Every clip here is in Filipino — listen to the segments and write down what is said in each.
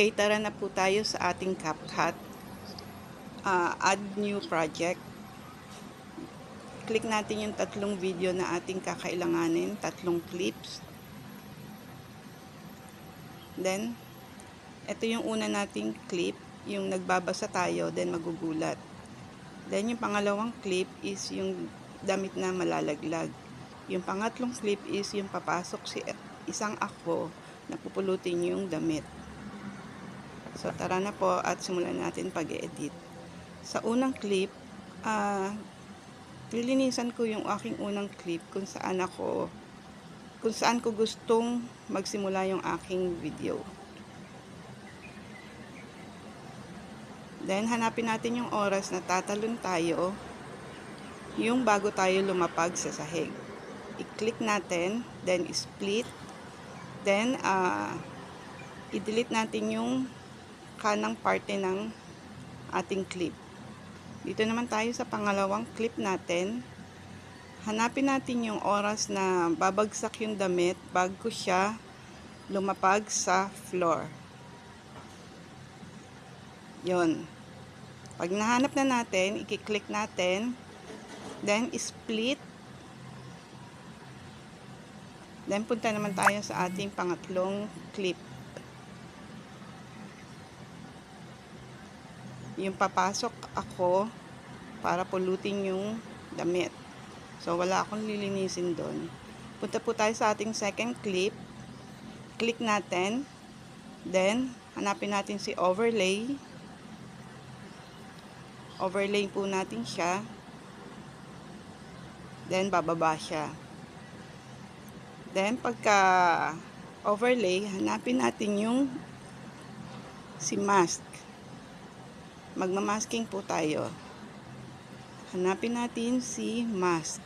Okay, tara na po tayo sa ating CapCut. Add new project. Click natin yung tatlong video na ating kakailanganin, tatlong clips. Then, ito yung una nating clip, yung nagbabasa tayo, then magugulat. Then, yung pangalawang clip is yung damit na malalaglag. Yung pangatlong clip is yung papasok si isang ako na pupulutin yung damit. So, tara na po at simulan natin pag-edit. Sa unang clip, lilinisan ko yung aking unang clip kung saan ko gustong magsimula yung aking video. Then, hanapin natin yung oras na tatalon tayo, yung bago tayo lumapag sa sahig. I-click natin, then split, then, i-delete natin yung kanang parte ng ating clip. Dito naman tayo sa pangalawang clip natin. Hanapin natin yung oras na babagsak yung damit bago siya lumapag sa floor. Yun. Pag nahanap na natin, i-click natin, then split. Then punta naman tayo sa ating pangatlong clip. Yung papasok ako para pulutin yung damit. So, wala akong lilinisin doon. Punta po tayo sa ating second clip. Click natin. Then, hanapin natin si overlay. Overlay po natin siya. Then, bababa siya. Then, pagka overlay, hanapin natin yung si mask. Magmamasking po tayo. Hanapin natin si mask.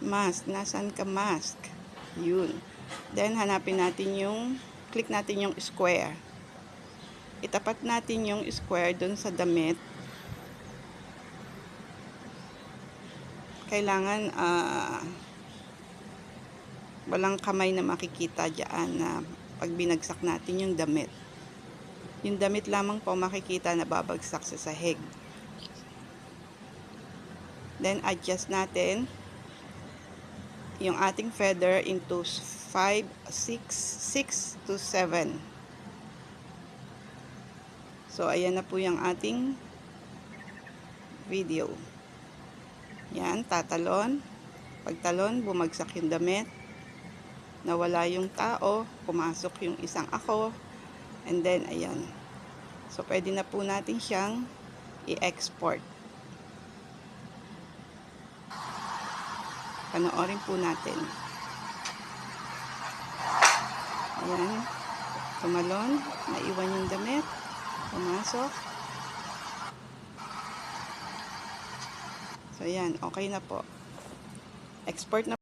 Mask. Nasaan ka mask? Yun. Then, hanapin natin click natin yung square. Itapat natin yung square dun sa damit. Kailangan, walang kamay na makikita dyan na pag binagsak natin yung damit. Yung damit lamang po makikita na babagsak sa sahig. Then, adjust natin yung ating feather into 6 to 7. So, ayan na po yung ating video. Yan, tatalon. Pagtalon, bumagsak yung damit. Nawala yung tao, pumasok yung isang ako, and then, ayan. So, pwede na po natin siyang i-export. Panoorin po natin. Ayan. Tumalon, naiwan yung damit, pumasok. So, ayan, okay na po. Export na